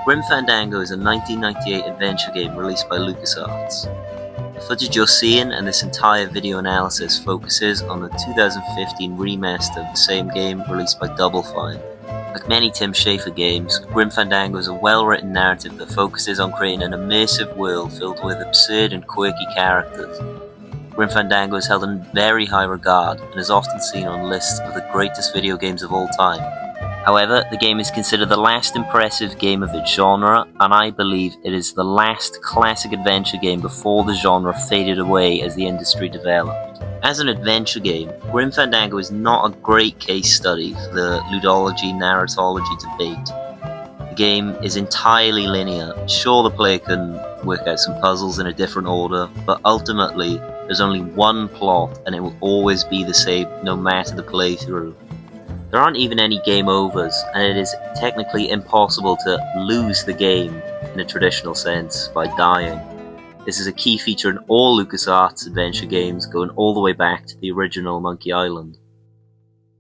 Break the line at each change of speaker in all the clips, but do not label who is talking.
Grim Fandango is a 1998 adventure game released by LucasArts. The footage you're seeing and this entire video analysis focuses on the 2015 remaster of the same game released by Double Fine. Like many Tim Schafer games, Grim Fandango is a well-written narrative that focuses on creating an immersive world filled with absurd and quirky characters. Grim Fandango is held in very high regard and is often seen on lists of the greatest video games of all time. However, the game is considered the last impressive game of its genre, and I believe it is the last classic adventure game before the genre faded away as the industry developed. As an adventure game, Grim Fandango is not a great case study for the ludology-narratology debate. The game is entirely linear. Sure, the player can work out some puzzles in a different order, but ultimately, there's only one plot, and it will always be the same no matter the playthrough. There aren't even any game overs, and it is technically impossible to lose the game in a traditional sense by dying. This is a key feature in all LucasArts adventure games, going all the way back to the original Monkey Island.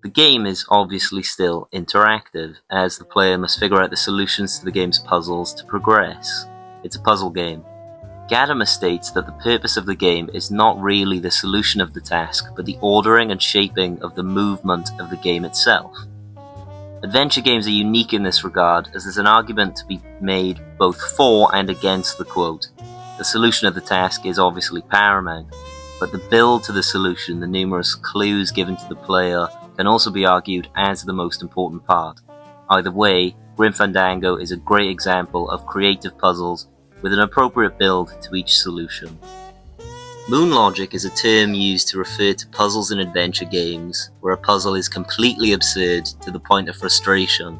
The game is obviously still interactive, as the player must figure out the solutions to the game's puzzles to progress. It's a puzzle game. Gadamer states that the purpose of the game is not really the solution of the task, but the ordering and shaping of the movement of the game itself. Adventure games are unique in this regard, as there's an argument to be made both for and against the quote. The solution of the task is obviously paramount, but the build to the solution, the numerous clues given to the player, can also be argued as the most important part. Either way, Grim Fandango is a great example of creative puzzles with an appropriate build to each solution. Moon logic is a term used to refer to puzzles in adventure games, where a puzzle is completely absurd to the point of frustration.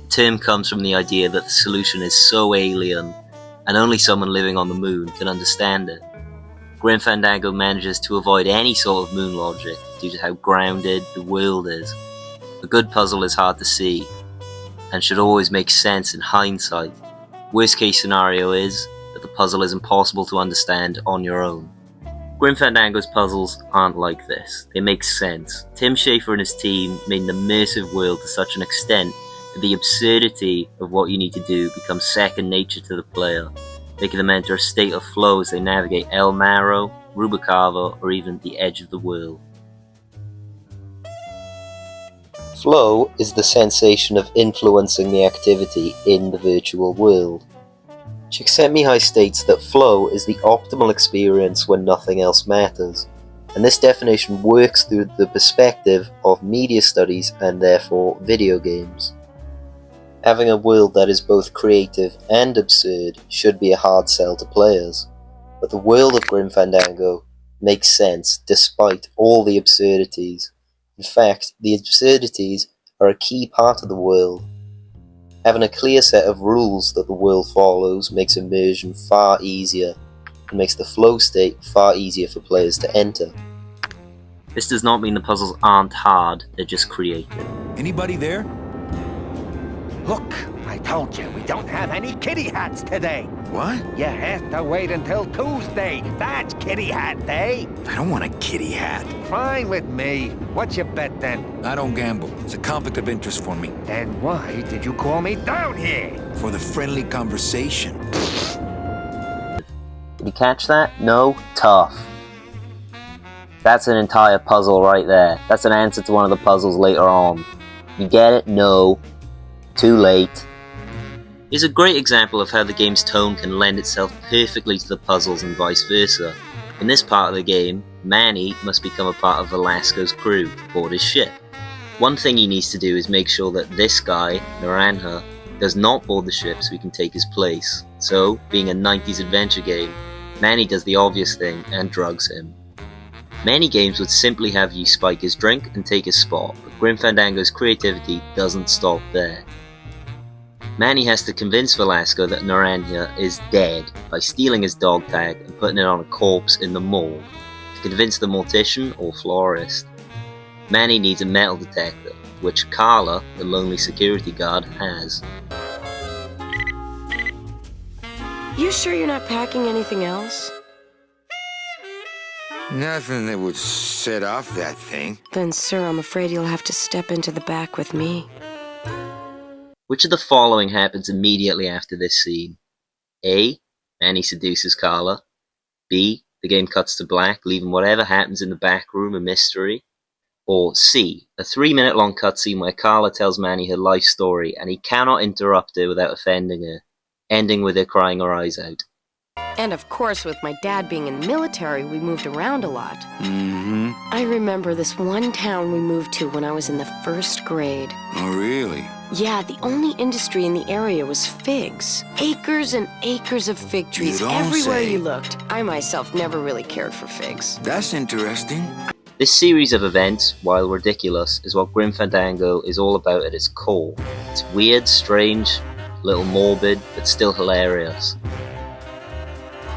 The term comes from the idea that the solution is so alien, and only someone living on the moon can understand it. Grim Fandango manages to avoid any sort of moon logic due to how grounded the world is. A good puzzle is hard to see, and should always make sense in hindsight. Worst case scenario is that the puzzle is impossible to understand on your own. Grim Fandango's puzzles aren't like this. They make sense. Tim Schafer and his team made an immersive world to such an extent that the absurdity of what you need to do becomes second nature to the player, making them enter a state of flow as they navigate El Marrow, Rubalcaba, or even the edge of the world.
Flow is the sensation of influencing the activity in the virtual world. Czikszentmihalyi states that flow is the optimal experience when nothing else matters, and this definition works through the perspective of media studies and therefore video games. Having a world that is both creative and absurd should be a hard sell to players, but the world of Grim Fandango makes sense despite all the absurdities. In fact, the absurdities are a key part of the world. Having a clear set of rules that the world follows makes immersion far easier, and makes the flow state far easier for players to enter.
This does not mean the puzzles aren't hard, they're just creative.
Anybody there?
Look, I told you, we don't have any kitty hats today.
What?
You have to wait until Tuesday. That's kitty hat day.
I don't want a kitty hat.
Fine with me. What's your bet then?
I don't gamble. It's a conflict of interest for me.
Then why did you call me down here?
For the friendly conversation.
Did you catch that? No? Tough. That's an entire puzzle right there. That's an answer to one of the puzzles later on. You get it? No. Too late. Is a great example of how the game's tone can lend itself perfectly to the puzzles and vice versa. In this part of the game, Manny must become a part of Velasco's crew to board his ship. One thing he needs to do is make sure that this guy, Naranja, does not board the ship so he can take his place. So, being a 90s adventure game, Manny does the obvious thing and drugs him. Many games would simply have you spike his drink and take his spot, but Grim Fandango's creativity doesn't stop there. Manny has to convince Velasco that Naranja is dead by stealing his dog tag and putting it on a corpse in the morgue to convince the mortician or florist. Manny needs a metal detector, which Carla, the lonely security guard, has.
You sure you're not packing anything else?
Nothing that would set off that thing.
Then, sir, I'm afraid you'll have to step into the back with me.
Which of the following happens immediately after this scene? A. Manny seduces Carla. B. The game cuts to black, leaving whatever happens in the back room a mystery. Or C. A 3-minute long cutscene where Carla tells Manny her life story and he cannot interrupt her without offending her, ending with her crying her eyes out.
And of course, with my dad being in the military, we moved around a lot.
Mm-hmm.
I remember this one town we moved to when I was in the 1st grade.
Oh, really?
Yeah, the only industry in the area was figs. Acres and acres of fig trees
You don't
everywhere
say.
you looked. I myself never really cared for figs.
That's interesting.
This series of events, while ridiculous, is what Grim Fandango is all about at its core. It's weird, strange, a little morbid, but still hilarious.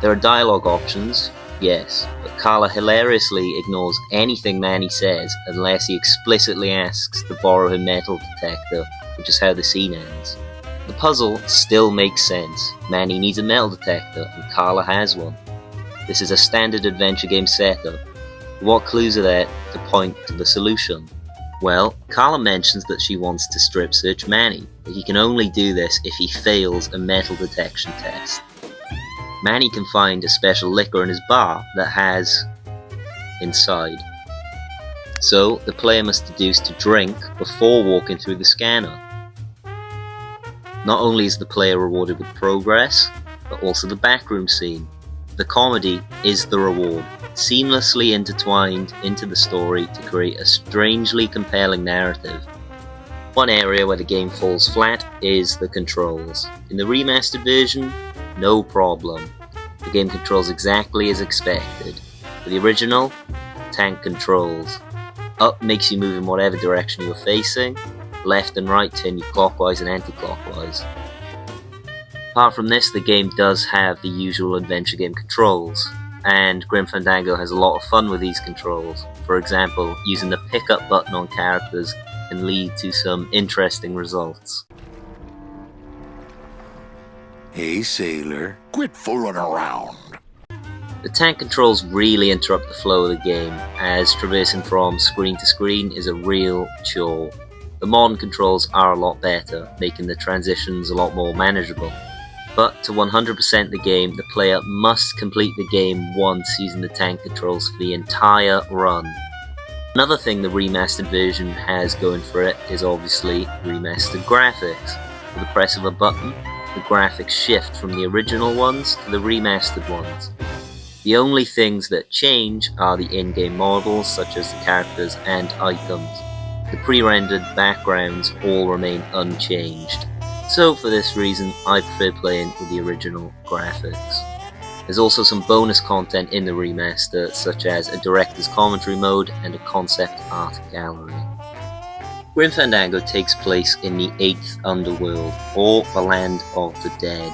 There are dialogue options, yes, but Carla hilariously ignores anything Manny says unless he explicitly asks to borrow her metal detector, which is how the scene ends. The puzzle still makes sense. Manny needs a metal detector and Carla has one. This is a standard adventure game setup. What clues are there to point to the solution? Well, Carla mentions that she wants to strip search Manny, but he can only do this if he fails a metal detection test. Manny can find a special liquor in his bar that has inside. So the player must deduce to drink before walking through the scanner. Not only is the player rewarded with progress, but also the backroom scene. The comedy is the reward, seamlessly intertwined into the story to create a strangely compelling narrative. One area where the game falls flat is the controls. In the remastered version, no problem. The game controls exactly as expected. For the original, tank controls. Up makes you move in whatever direction you're facing. Left and right turn you clockwise and anti-clockwise. Apart from this, the game does have the usual adventure game controls, and Grim Fandango has a lot of fun with these controls. For example, using the pickup button on characters can lead to some interesting results.
Hey, sailor.
Quit fooling around.
The tank controls really interrupt the flow of the game, as traversing from screen to screen is a real chore. The modern controls are a lot better, making the transitions a lot more manageable. But to 100% the game, the player must complete the game once using the tank controls for the entire run. Another thing the remastered version has going for it is obviously remastered graphics. With the press of a button, the graphics shift from the original ones to the remastered ones. The only things that change are the in-game models such as the characters and items. The pre-rendered backgrounds all remain unchanged. So for this reason, I prefer playing with the original graphics. There's also some bonus content in the remaster, such as a director's commentary mode and a concept art gallery. Grim Fandango takes place in the 8th Underworld, or the Land of the Dead.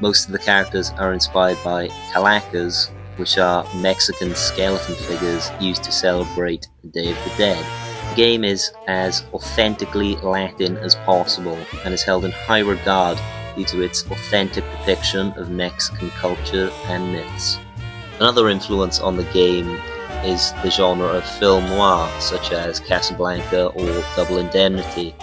Most of the characters are inspired by calacas, which are Mexican skeleton figures used to celebrate the Day of the Dead. The game is as authentically Latin as possible and is held in high regard due to its authentic depiction of Mexican culture and myths. Another influence on the game is the genre of film noir, such as Casablanca or Double Indemnity.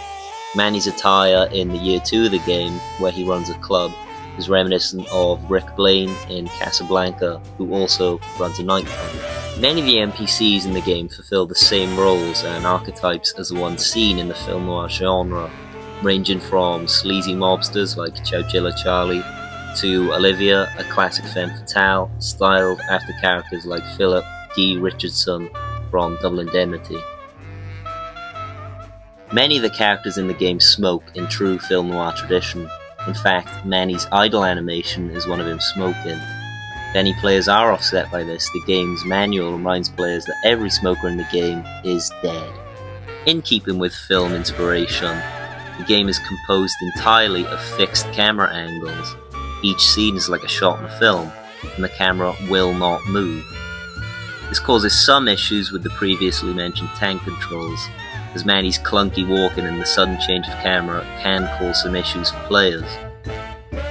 Manny's attire in the year 2 of the game, where he runs a club, is reminiscent of Rick Blaine in Casablanca, who also runs a nightclub. Many of the NPCs in the game fulfill the same roles and archetypes as the ones seen in the film noir genre, ranging from sleazy mobsters like Chowchilla Charlie to Olivia, a classic femme fatale, styled after characters like Philip D. Richardson from Double Indemnity. Many of the characters in the game smoke in true film noir tradition. In fact, Manny's idle animation is one of him smoking. If any players are offset by this, the game's manual reminds players that every smoker in the game is dead. In keeping with film inspiration, the game is composed entirely of fixed camera angles. Each scene is like a shot in a film, and the camera will not move. This causes some issues with the previously mentioned tank controls, as Manny's clunky walking and the sudden change of camera can cause some issues for players.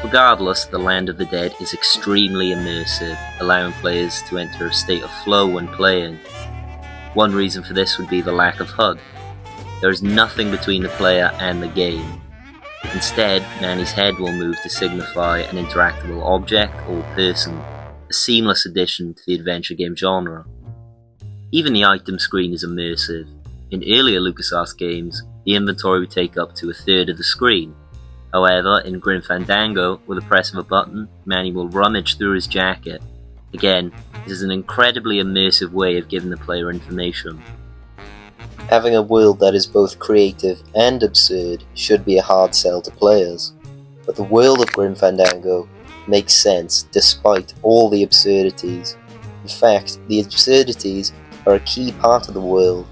Regardless, the Land of the Dead is extremely immersive, allowing players to enter a state of flow when playing. One reason for this would be the lack of HUD. There is nothing between the player and the game. Instead, Manny's head will move to signify an interactable object or person, a seamless addition to the adventure game genre. Even the item screen is immersive. In earlier LucasArts games, the inventory would take up to a third of the screen. However, in Grim Fandango, with the press of a button, Manny will rummage through his jacket. Again, this is an incredibly immersive way of giving the player information.
Having a world that is both creative and absurd should be a hard sell to players, but the world of Grim Fandango makes sense despite all the absurdities. In fact, the absurdities are a key part of the world.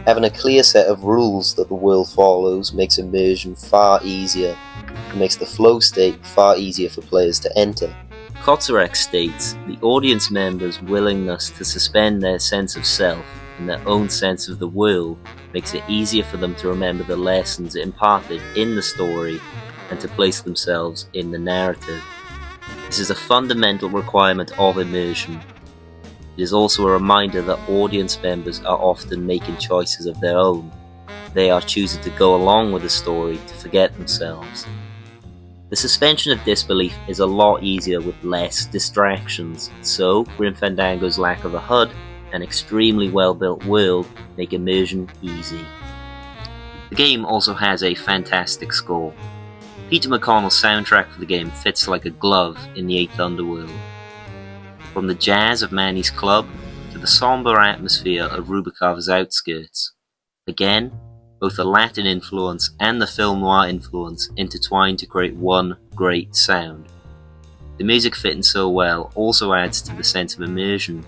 Having a clear set of rules that the world follows makes immersion far easier, and makes the flow state far easier for players to enter.
Kotzerek states, the audience members' willingness to suspend their sense of self and their own sense of the world makes it easier for them to remember the lessons imparted in the story and to place themselves in the narrative. This is a fundamental requirement of immersion. It is also a reminder that audience members are often making choices of their own. They are choosing to go along with the story to forget themselves. The suspension of disbelief is a lot easier with less distractions, so Grim Fandango's lack of a HUD and extremely well-built world make immersion easy. The game also has a fantastic score. Peter McConnell's soundtrack for the game fits like a glove in the 8th Underworld. From the jazz of Manny's club to the somber atmosphere of Rubikov's outskirts. Again, both the Latin influence and the film noir influence intertwine to create one great sound. The music fitting so well also adds to the sense of immersion,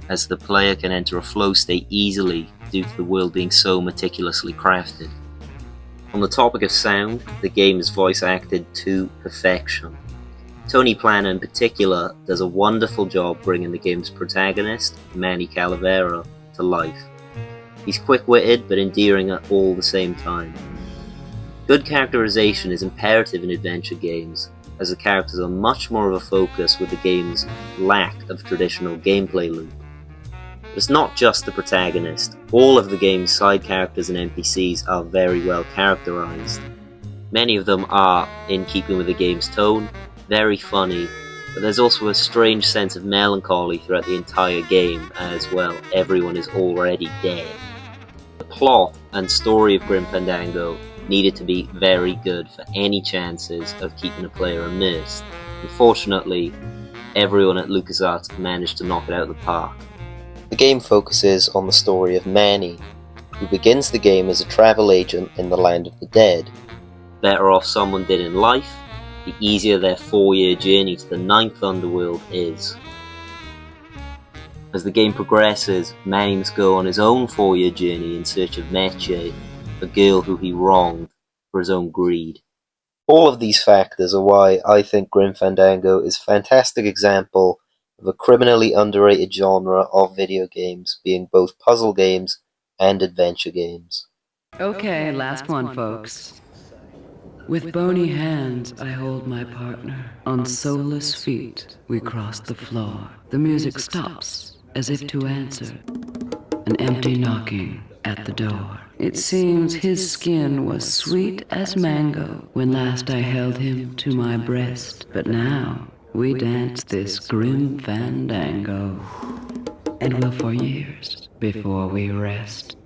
as the player can enter a flow state easily due to the world being so meticulously crafted. On the topic of sound, the game is voice acted to perfection. Tony Plana in particular does a wonderful job bringing the game's protagonist, Manny Calavera, to life. He's quick-witted but endearing at all the same time. Good characterization is imperative in adventure games, as the characters are much more of a focus with the game's lack of traditional gameplay loop. But it's not just the protagonist, all of the game's side characters and NPCs are very well characterized. Many of them are, in keeping with the game's tone, very funny, but there's also a strange sense of melancholy throughout the entire game as well. Everyone is already dead. The plot and story of Grim Fandango needed to be very good for any chances of keeping a player immersed. Unfortunately, everyone at LucasArts managed to knock it out of the park.
The game focuses on the story of Manny, who begins the game as a travel agent in the land of the dead.
Better off someone did in life, the easier their 4-year journey to the 9th Underworld is. As the game progresses, Manny must go on his own 4-year journey in search of Meche, a girl who he wronged for his own greed.
All of these factors are why I think Grim Fandango is a fantastic example of a criminally underrated genre of video games, being both puzzle games and adventure games.
Okay, last one, folks. With bony hands, I hold my partner. On soulless feet, we cross the floor. The music stops, as if to answer. An empty knocking at the door. It seems his skin was sweet as mango when last I held him to my breast. But now, we dance this grim fandango, and will for years before we rest.